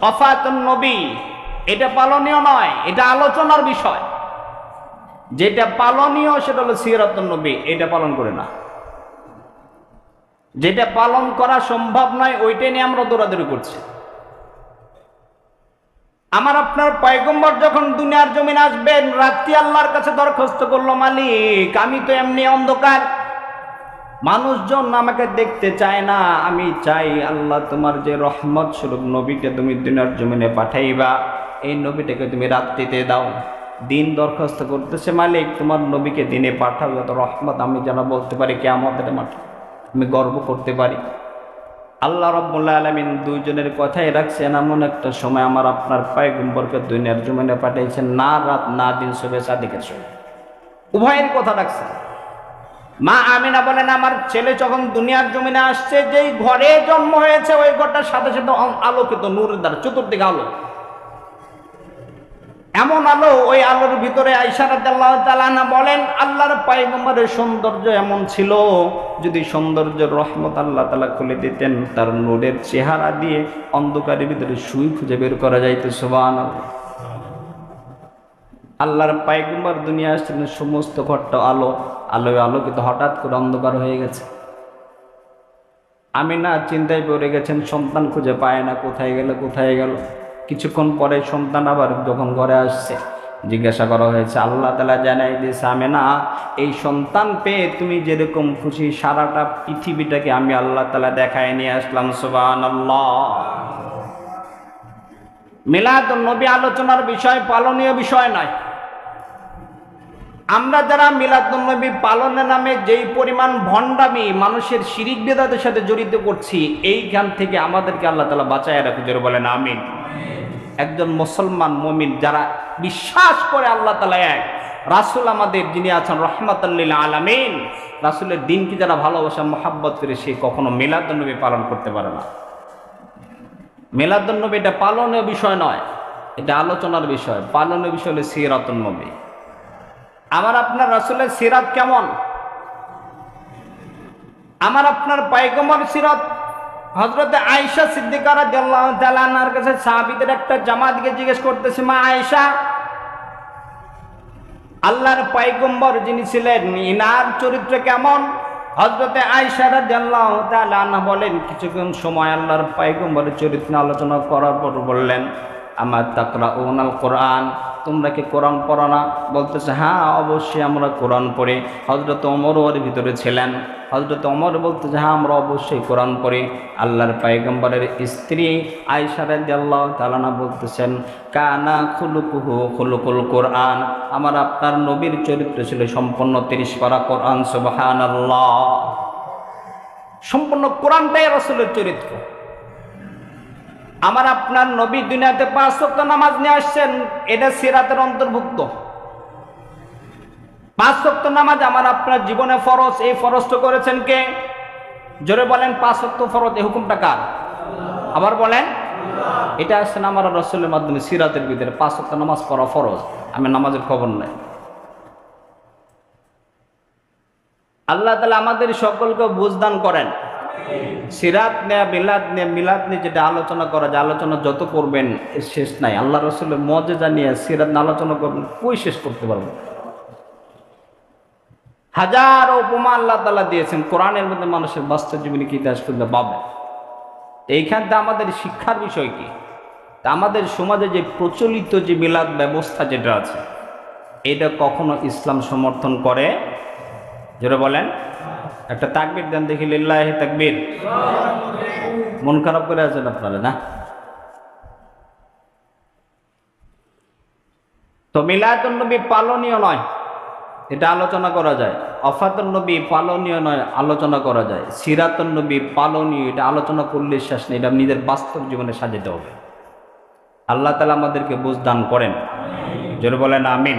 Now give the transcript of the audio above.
ওয়াফাতুন নবী এটা পালনীয় নয়, এটা আলোচনার বিষয়। যেটা পালনীয় সেটা হলো সিরাতুন নবী, এটা পালন করে না। যেটা পালন করা সম্ভব নয় ওইটাই নিয়ে আমরা দৌড়াদৌড়ি করছি। আমার আপনার পয়গম্বর যখন দুনিয়ার জমিনে আসবেন, রাত্রি আল্লাহর কাছে দরখাস্ত করলো, মালিক আমি তো এমনি অন্ধকার, মানুষজন আমাকে দেখতে চায় না, আমি চাই আল্লাহ তোমার যে রহমত স্বরূপ নবীকে তুমি দুনিয়ার জমিনে পাঠাইবা, এই নবীটাকে তুমি রাত্রিতে দাও। দিন দরখাস্ত করতেছে, মালিক তোমার নবীকে দিনে পাঠাও, যত রহমত আমি যেন বলতে পারি কিয়ামতের মাঠে, আমি গর্ব করতে পারি। আল্লাহ রাব্বুল আলামিন দুইজনের কথাই রাখছেন, এমন একটা সময় আমার আপনার পয়গম্বরকে দুনিয়ার জমিনে পাঠাইছেন, না রাত না দিন, শুভে সাদিকের সময় উভয়ের কথা রাখছেন। মা আমিনা বলেন, আমার ছেলে যখন দুনিয়ার জমিনে আসছে, যেই ঘরে জন্ম হয়েছে ওই ঘরটার সাথে সাথে আলোকিত, নূরের দ্বারা চতুর্দিকে আলো, এমন আলো, ওই আলোর ভিতরে আয়েশা রাদিয়াল্লাহু তাআলা আনহা বলেন, আল্লাহর পয়গম্বরের সৌন্দর্য এমন ছিল, যদি সৌন্দর্যের রহমত আল্লাহ তাআলা খুলে দিতেন, তার নূরের চেহারা দিয়ে অন্ধকারের ভিতরে সুই খুঁজে বের করা যাইত। সুবহানাল্লাহ। আল্লাহর পয়গম্বর দুনিয়া আসছিলেন, সমস্ত ঘরটা আলো, আলোয় আলোকিত, হঠাৎ করে অন্ধকার হয়ে গেছে। আমিনা চিন্তায় পড়ে গেছেন, সন্তান খুঁজে পায় না, কোথায় গেল কোথায় গেল। কিছুক্ষণ পরে সন্তান আবার যখন ঘরে আসছে, জিজ্ঞাসা করা হয়েছে, আল্লাহ তাআলা জানাই দিয়েছে, আমিনা এই সন্তান পেয়ে তুমি যেরকম খুশি, সারাটা পৃথিবীটাকে আমি আল্লাহ তাআলা দেখায় নিয়ে আসলাম। সুবহানাল্লাহ। মিলাদুন নবী আলোচনার বিষয়, পালনীয় বিষয় নয়। আমরা যারা মিলাদুন নবী পালনের নামে যেই পরিমাণ ভণ্ডামি, মানুষের শিরিক বিদআতের সাথে জড়িত করছি, এইখান থেকে আমাদেরকে আল্লাহ তাআলা বাঁচায় রাখুন, জোরে বলেন আমিন। একজন মুসলমান মুমিন যারা বিশ্বাস করে আল্লাহ তাআলা এক, রাসূল আমাদের যিনি আছেন রাহমাতাল লিল আলামিন, রাসূলের দিনকে যারা ভালোবাসা মহব্বত করে, সে কখনো মিলাদুন নবী পালন করতে পারে না। মিলাদুন নবী এটা পালনীয় বিষয় নয়, এটা আলোচনার বিষয়। পালনীয় বিষয় হলো সিরাতুন নবী। আমার আপনার রাসূলের সিরাত কেমন? আমার আপনার পয়গম্বর সিরাত, হযরতে আয়েশা সিদ্দিকা রাদিয়াল্লাহু তাআলা আনহার কাছে সাহাবীদের একটা জামাত গিয়ে জিজ্ঞেস করতেছে, মা আয়েশা, আল্লাহর পয়গম্বর যিনি ছিলেন ইনার চরিত্র কেমন? হযরতে আয়েশা রাদিয়াল্লাহু তাআলা আনহা বলেন, কিছুক্ষণ সময় আল্লাহর পয়গম্বরের চরিত্র আলোচনা করার পর বললেন, আমা তাকরাউনাল কোরআন, তোমরা কি কোরআন পড়ো না? বলতেছে, হ্যাঁ অবশ্যই আমরা কোরআন পড়ি। হযরত ওমর ওর ভিতরে ছিলেন, হযরত ওমর বলতেছে, হ্যাঁ আমরা অবশ্যই কোরআন পড়ি। আল্লাহর পয়গম্বরের স্ত্রী আয়েশা রাদিয়াল্লাহু তাআলা আনহা বলতেছেন, কানা খুলুকুহু খুলুকুল কোরআন, আমার আপনার নবীর চরিত্র ছিল সম্পূর্ণ 30 পারা কোরআন। সুবহানাল্লাহ। সম্পূর্ণ কোরআনটাই রাসূলের চরিত্র। আমার আপনার নবী দুনিয়াতে 5 ওয়াক্ত নামাজ নিয়ে আসছেন, এটা সিরাতের অন্তর্ভুক্ত। 5 ওয়াক্ত নামাজ আমার আপনার জীবনে ফরজ। এই ফরজটা করেছেন কে? জোরে বলেন, 5 ওয়াক্ত ফরজ, এই হুকুমটা কার? আবার বলেন। এটা আসছেন আমার রাসূলের মাধ্যমে, সিরাতের ভিতরে 5 ওয়াক্ত নামাজ পড়া ফরজ। আমি নামাজের খবর নাই। আল্লাহ তাআলা আমাদের সকলকে বুঝদান করেন। সিরাত নিয়ে মিলাদ নিয়ে যেটা আলোচনা করা যায়, আলোচনা যত করবেন এর শেষ নাই। আল্লাহ রাসূলের মর্যাদা নিয়ে সিরাত নিয়ে আলোচনা করবেন, কই শেষ করতে পারবেন। হাজার উপমা আল্লাহ তাআলা দিয়েছেন কোরআনের মধ্যে, মানুষের বাস্তব জীবনে কি ইতিহাস করতে পাবেন। এইখানটা আমাদের শিক্ষার বিষয় কি, তা আমাদের সমাজে যে প্রচলিত যে মিলাদ ব্যবস্থা যেটা আছে, এটা কখনো ইসলাম সমর্থন করে? যেটা বলেন, একটা তাকবীর দেন দেখি, লিল্লাহি তাকবীর। মন খারাপ করে আছেন আপনারা না? তো মিলাদুন নবী পালনীয় নয়, এটা আলোচনা করা যায়। ওয়াফাতুন নবী পালনীয় নয়, আলোচনা করা যায়। সিরাতুন নবী পালনীয়, এটা আলোচনা করলে শেষ নেই, এটা নিজের বাস্তব জীবনে সাজাতে হবে। আল্লাহ তাআলা আমাদেরকে বুঝদান করেন, জোরে বলেন আমিন।